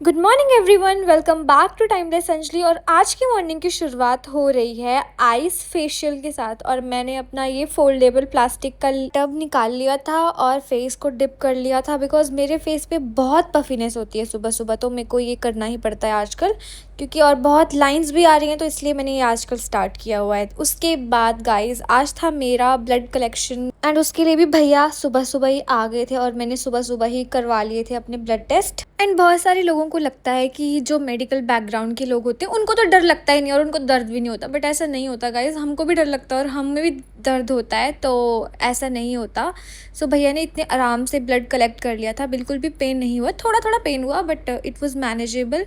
Good morning everyone, welcome back to timeless Anjali. और आज की मॉर्निंग की शुरुआत हो रही है आइस फेशियल के साथ। और मैंने अपना ये फोल्डेबल प्लास्टिक का टब निकाल लिया था और फेस को डिप कर लिया था, बिकॉज मेरे फेस पे बहुत पफीनेस होती है सुबह सुबह, तो मेरे को ये करना ही पड़ता है आजकल, क्योंकि और बहुत लाइंस भी आ रही हैं, तो इसलिए मैंने ये आजकल स्टार्ट किया हुआ है। उसके बाद गाइज, आज था मेरा ब्लड कलेक्शन एंड उसके लिए भी भैया सुबह सुबह ही आ गए थे और मैंने सुबह सुबह ही करवा लिए थे अपने ब्लड टेस्ट। एंड बहुत सारे लोगों को लगता है कि जो मेडिकल बैकग्राउंड के लोग होते हैं उनको तो डर लगता ही नहीं और उनको दर्द भी नहीं होता, बट ऐसा नहीं होता गाइज। हमको भी डर लगता है और हमें भी दर्द होता है, तो ऐसा नहीं होता। सो भैया ने इतने आराम से ब्लड कलेक्ट कर लिया था, बिल्कुल भी पेन नहीं हुआ। थोड़ा थोड़ा पेन हुआ but it was manageable.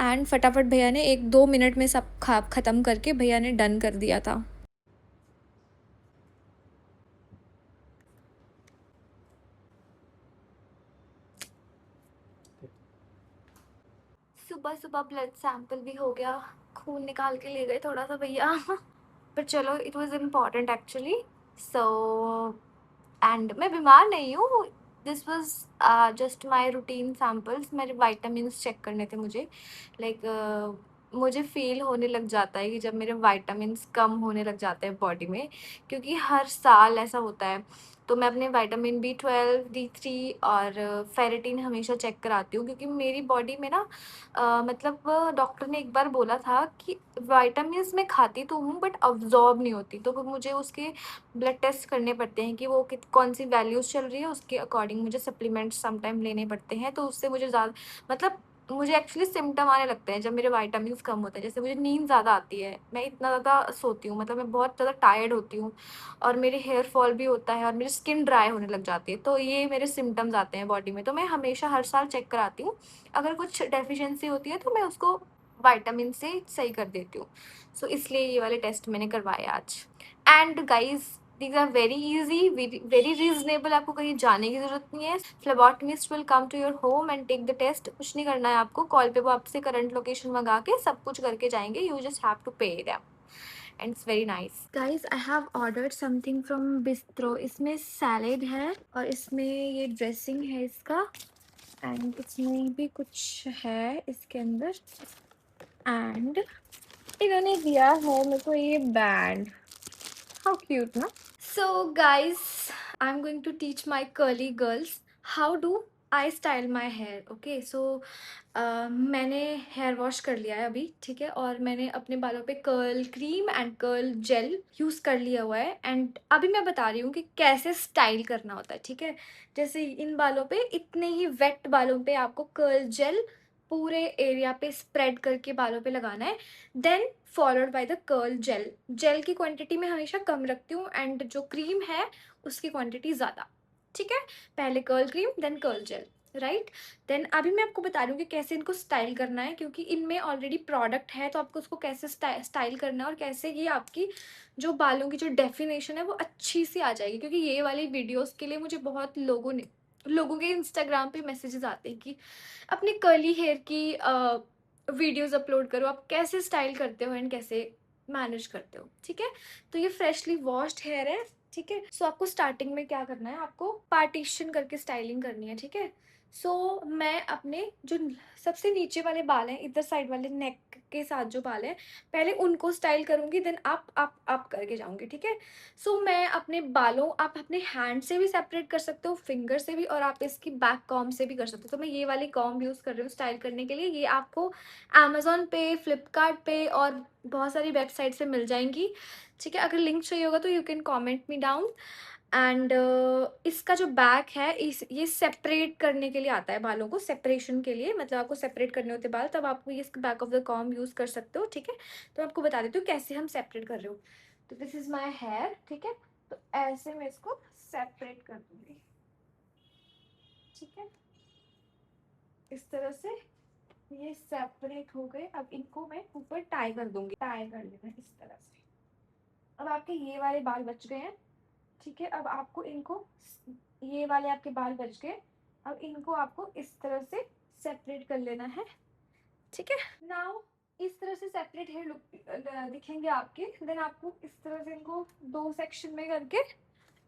And फटाफट भैया ने 1-2 मिनट में सब ख़त्म करके भैया ने डन कर दिया था। सुबह सुबह ब्लड सैंपल भी हो गया, खून निकाल के ले गए थोड़ा सा भैया पर चलो, it was important actually. So and मैं बीमार नहीं हूँ। This was just my routine samples. मेरे वाइटामिन चेक करने थे मुझे। मुझे फील होने लग जाता है कि जब मेरे वाइटामिन कम होने लग जाते हैं बॉडी में, क्योंकि हर साल ऐसा होता है। तो मैं अपने विटामिन B12, D3 और फेरेटिन हमेशा चेक कराती हूँ, क्योंकि मेरी बॉडी में ना मतलब डॉक्टर ने एक बार बोला था कि विटामिन्स मैं खाती तो हूँ बट अब्जॉर्ब नहीं होती, तो फिर मुझे उसके ब्लड टेस्ट करने पड़ते हैं कि वो कौन सी वैल्यूज़ चल रही है, उसके अकॉर्डिंग मुझे सप्लीमेंट्स समटाइम लेने पड़ते हैं। तो उससे मुझे ज़्यादा मतलब मुझे एक्चुअली सिम्टम आने लगते हैं जब मेरे विटामिन्स कम होते हैं। जैसे मुझे नींद ज़्यादा आती है, मैं इतना ज़्यादा सोती हूँ, मतलब मैं बहुत ज़्यादा टायर्ड होती हूँ, और मेरे हेयर फॉल भी होता है और मेरी स्किन ड्राई होने लग जाती है। तो ये मेरे सिम्टम्स आते हैं बॉडी में, तो मैं हमेशा हर साल चेक कराती हूँ। अगर कुछ डेफिशिएंसी होती है तो मैं उसको विटामिन से सही कर देती हूँ। सो इसलिए ये वाले टेस्ट मैंने करवाए आज। And guys, these are very easy, very reasonable. आपको कहीं जाने की जरूरत नहीं है। Phlebotomist will come to your home and take the test. कुछ नहीं करना है आपको, कॉल पे वो आपसे करंट लोकेशन मंगा के सब कुछ करके जाएंगे। You just have to pay them and it's very nice. Guys, I have ordered something from bistro. इसमें सैलेड है और इसमें ये ड्रेसिंग है इसका, एंड इसमें भी कुछ है इसके अंदर। एंड इन्होंने दिया है मेरे को ये बैंड। हाउ क्यूट ना। So guys, I am going to teach my curly girls how do I style my hair. Okay, so मैंने हेयर वॉश कर लिया है अभी, ठीक है, और मैंने अपने बालों पे curl cream and curl gel use कर लिया हुआ है। एंड अभी मैं बता रही हूँ कि कैसे स्टाइल करना होता है, ठीक है। जैसे इन बालों पे, इतने ही वेट बालों पे आपको कर्ल जेल पूरे एरिया पे स्प्रेड करके बालों पे लगाना है। Then followed by the curl gel. Gel की क्वांटिटी मैं हमेशा कम रखती हूँ एंड जो क्रीम है उसकी क्वांटिटी ज़्यादा, ठीक है। पहले curl cream then curl gel, right. Then अभी मैं आपको बता रही हूँ कि कैसे इनको स्टाइल करना है, क्योंकि इनमें ऑलरेडी प्रोडक्ट है, तो आपको उसको कैसे स्टाइल करना है और कैसे ये आपकी जो बालों की जो डेफिनेशन है वो अच्छी सी आ जाएगी। क्योंकि ये वाली वीडियोस के लिए मुझे बहुत लोगों के इंस्टाग्राम पे मैसेजेस आते हैं कि अपने कर्ली हेयर की वीडियोस अपलोड करो, आप कैसे स्टाइल करते हो एंड कैसे मैनेज करते हो, ठीक है। तो ये फ्रेशली वॉश्ड हेयर है, ठीक है। सो आपको स्टार्टिंग में क्या करना है, आपको पार्टीशन करके स्टाइलिंग करनी है, ठीक है। सो मैं अपने जो सबसे नीचे वाले बाल हैं, इधर साइड वाले नेक के साथ जो बाल हैं, पहले उनको स्टाइल करूंगी, देन आप करके जाऊंगी, ठीक है। सो मैं अपने बालों, आप अपने हैंड से भी सेपरेट कर सकते हो, फिंगर से भी, और आप इसकी बैक कॉम्ब से भी कर सकते हो। तो मैं ये वाली कॉम्ब यूज़ कर रही हूँ स्टाइल करने के लिए। ये आपको अमेजोन पे, फ्लिपकार्ट पे और बहुत सारी वेबसाइट से मिल जाएंगी, ठीक है। अगर लिंक चाहिए होगा तो you can comment me down. And इसका जो बैक है, ये सेपरेट करने के लिए आता है, बालों को सेपरेशन के लिए, मतलब आपको सेपरेट करने होते बाल, तब आपको ये back of the comb use कर सकते हो, ठीक है। तो आपको बता देती हूँ कैसे हम सेपरेट कर रहे हो। तो दिस इज माई हेयर, ठीक है। तो ऐसे मैं इसको सेपरेट कर दूंगी, ठीक है, इस तरह से। ये सेपरेट हो गए। अब इनको मैं ऊपर टाई कर दूंगी, टाई कर लेना इस तरह से। अब आपके ये वाले बाल बच गए हैं, ठीक है। अब आपको इनको, ये वाले आपके बाल बच गए, अब इनको आपको इस तरह से सेपरेट कर लेना है, ठीक है। नाउ इस तरह से सेपरेट हेयर लुक दिखेंगे आपके। देन आपको इस तरह से इनको दो सेक्शन में करके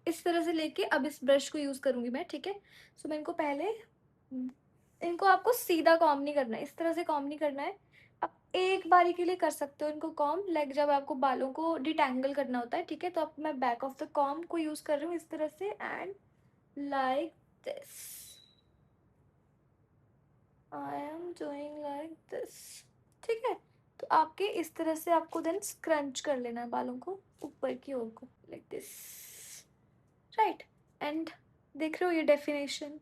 इस तरह से लेके, अब इस ब्रश को यूज करूंगी मैं, ठीक है। सो मैं इनको पहले इनको आपको सीधा कॉम नहीं करना है, इस तरह से कॉम नहीं करना है। आप एक बारी के लिए कर सकते हो इनको कॉम, लाइक जब आपको बालों को डिटैंगल करना होता है, ठीक है। तो अब मैं बैक ऑफ द कॉम को यूज कर रही हूँ इस तरह से, and like this I am doing like this, ठीक है। तो आपके इस तरह से आपको देन स्क्रंच कर लेना है बालों को ऊपर की ओर को, लाइक दिस, राइट। एंड देख रहे हो ये डेफिनेशन,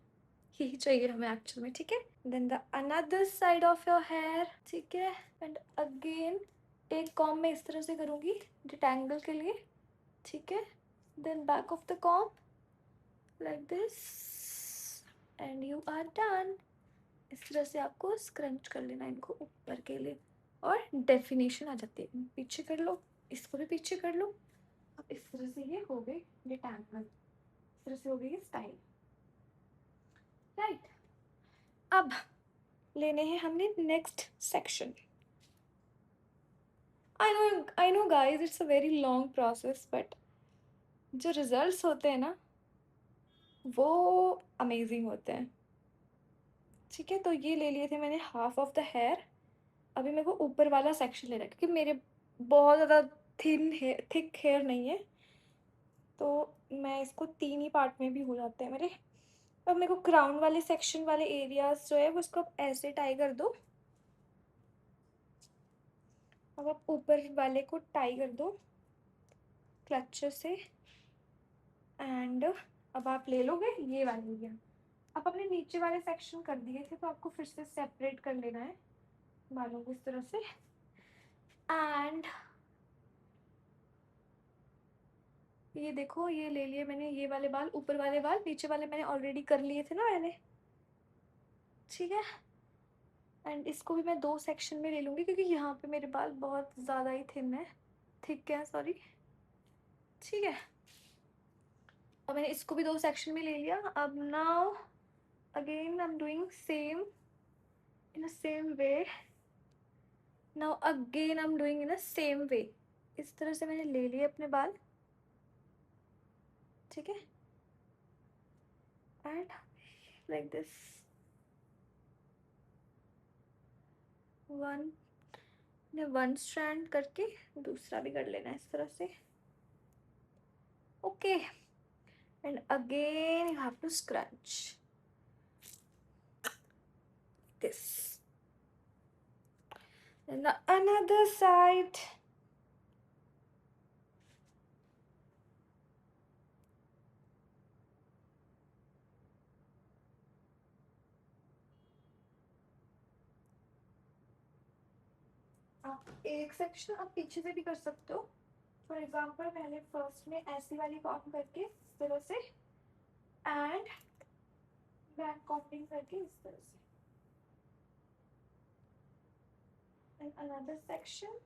यही चाहिए हमें एक्चुअल में, ठीक है। Then the another side of your hair, ठीक है। एंड अगेन एक कॉम मैं इस तरह से करूँगी डिटेंगल के लिए, ठीक है। Then back of the comb like this, and you are done. इस तरह से आपको स्क्रंच कर लेना है इनको ऊपर के लिए, और डेफिनेशन आ जाती है। पीछे कर लो, इसको भी पीछे कर लो। अब इस तरह से ये हो गई डिटेंगल, इस तरह से हो गई स्टाइल, राइट। अब लेने हैं हमने next section. I know guys, it's a very long process, but जो रिजल्ट्स होते हैं ना वो अमेजिंग होते हैं, ठीक है। तो ये ले लिए थे मैंने हाफ ऑफ द हेयर। अभी मेरे को ऊपर वाला सेक्शन लेना है, क्योंकि मेरे बहुत ज़्यादा थिक हेयर नहीं है, तो मैं इसको 3 ही पार्ट में भी हो जाते हैं मेरे। अब मेरे को क्राउन वाले सेक्शन वाले एरियाज जो है वो इसको अब ऐसे टाई कर दो। अब आप ऊपर वाले को टाई कर दो क्लचर से, एंड अब आप ले लोगे ये वाले एरिया। आप अपने नीचे वाले सेक्शन कर दिए थे, तो आपको फिर से सेपरेट कर लेना है बालों को इस तरह से। एंड ये देखो, ये ले लिए मैंने ये वाले बाल, ऊपर वाले बाल, नीचे वाले मैंने ऑलरेडी कर लिए थे ना मैंने, ठीक है। एंड इसको भी मैं 2 सेक्शन में ले लूँगी, क्योंकि यहाँ पे मेरे बाल बहुत ज़्यादा ही थिक है, सॉरी, ठीक है। अब मैंने इसको भी 2 सेक्शन में ले लिया। अब now again I am doing same in a same way. Now again I am doing in a same way. इस तरह से मैंने ले लिए अपने बाल, ठीक है। And like this, one strand करके दूसरा भी कर लेना है इस तरह से, okay. And again you have to scrunch this, and the another side, आप एक सेक्शन आप पीछे से भी कर सकते हो। फॉर एग्जाम्पल पहले फर्स्ट में ऐसी वाली कॉम करके इस तरह से, एंड बैक कॉम्बिंग करके इस तरह से, and another section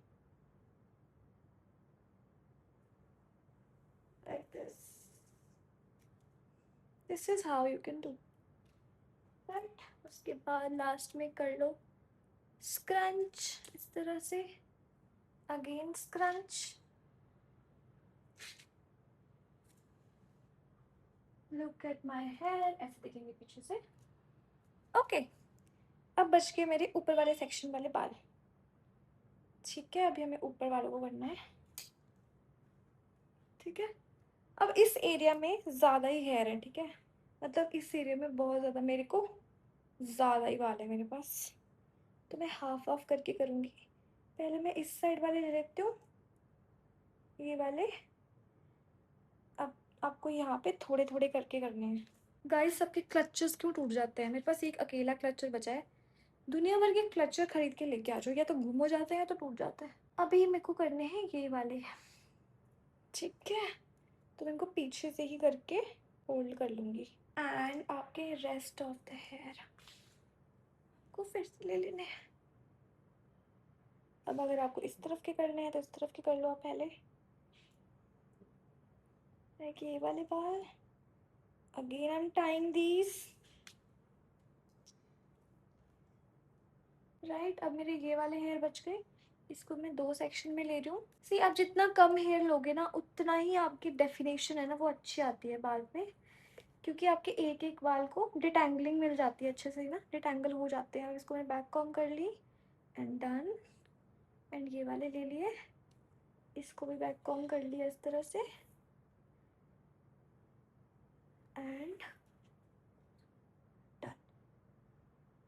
like this is how you can do, right। उसके बाद लास्ट में कर लो स्क्रंच इस तरह से, again scrunch, look at my hair, ऐसे दिखेंगे पीछे से, ओके। अब बच गए मेरे ऊपर वाले सेक्शन वाले बाल, ठीक है। अभी हमें ऊपर वालों को करना है, ठीक है। अब इस एरिया में ज़्यादा ही हेयर है, ठीक है। मतलब इस एरिया में बहुत ज़्यादा, मेरे को ज़्यादा ही बाल है मेरे पास, तो मैं हाफ ऑफ करके करूँगी। पहले मैं इस साइड वाले ले लेती हूँ, ये वाले। अब आपको यहाँ पे थोड़े थोड़े करके करने हैं। गाइस, सबके क्लचर्स क्यों टूट जाते हैं? मेरे पास एक अकेला क्लचर बचा है। दुनिया भर के क्लचर खरीद के लेके आ जाओ, या तो गुम हो जाते हैं या तो टूट जाते हैं। अभी मेरे को करने हैं ये वाले, ठीक है। तो मैं इनको पीछे से ही करके होल्ड कर लूँगी, एंड आपके रेस्ट ऑफ द हेयर को फिर से ले लेने हैं। अब अगर आपको इस तरफ के करने हैं तो इस तरफ के कर लो आप पहले, लाइक ये वाले बाल। Again I am tying these, right. अब मेरे ये वाले हेयर बच गए, इसको मैं 2 सेक्शन में ले रही हूँ। सी, आप जितना कम हेयर लोगे ना उतना ही आपकी डेफिनेशन है ना वो अच्छी आती है बाल में। क्योंकि आपके एक एक बाल को डिटेंगलिंग मिल जाती है अच्छे से ना, डिटेंगल हो जाते हैं। और इसको मैं बैक कॉम्ब कर ली एंड डन। एंड ये वाले ले लिए, इसको भी बैक कॉम्ब कर लिया इस तरह से एंड डन।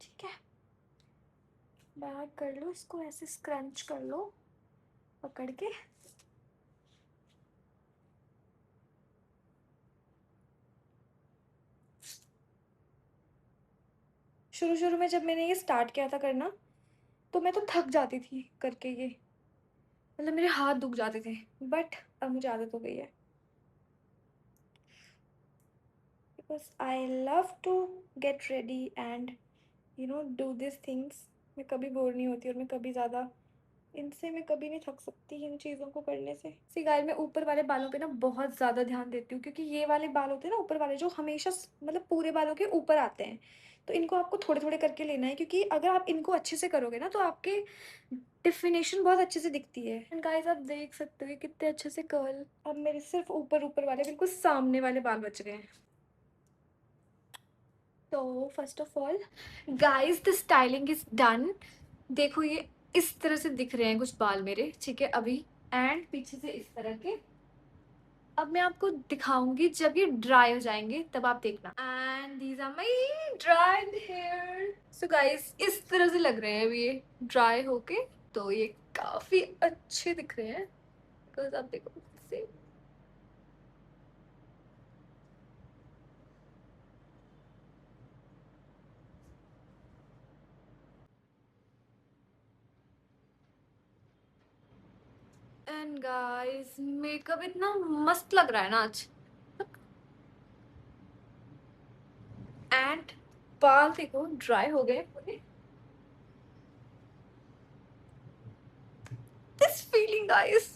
ठीक है, बैक कर लो इसको, ऐसे स्क्रंच कर लो पकड़ के। शुरू शुरू में जब मैंने ये स्टार्ट किया था करना, तो मैं तो थक जाती थी करके ये, मतलब मेरे हाथ दुख जाते थे। बट अब मुझे आदत हो गई है, because I love to get ready and do this things. मैं कभी बोर नहीं होती, और मैं कभी ज़्यादा इनसे मैं कभी नहीं थक सकती इन चीज़ों को करने से। सी गाइस, मैं ऊपर वाले बालों पे ना बहुत ज़्यादा ध्यान देती हूँ, क्योंकि ये वाले बाल होते हैं ना ऊपर वाले, जो हमेशा मतलब पूरे बालों के ऊपर आते हैं। तो इनको आपको थोड़े थोड़े करके लेना है, क्योंकि अगर आप इनको अच्छे से करोगे ना तो आपके डिफिनेशन बहुत अच्छे से दिखती है। एंड गाइस, आप देख सकते हो कितने अच्छे से कर्ल। अब मेरे सिर्फ ऊपर ऊपर वाले, बिल्कुल सामने वाले बाल बच गए हैं। तो first of all guys, the styling is done. देखो ये इस तरह से दिख रहे हैं कुछ बाल मेरे, ठीक है अभी। एंड पीछे से इस तरह के। अब मैं आपको दिखाऊंगी जब ये ड्राई हो जाएंगे, तब आप देखना। And these are my dried hair. So guys, इस तरह से लग रहे हैं अभी ये ड्राई होके। तो ये काफी अच्छे दिख रहे हैं, बिकॉज आप देखो इससे। एंड गाइस, मेकअप इतना मस्त लग रहा है ना आज। एंड बाल देखो ड्राई हो गए पूरे। This feeling guys,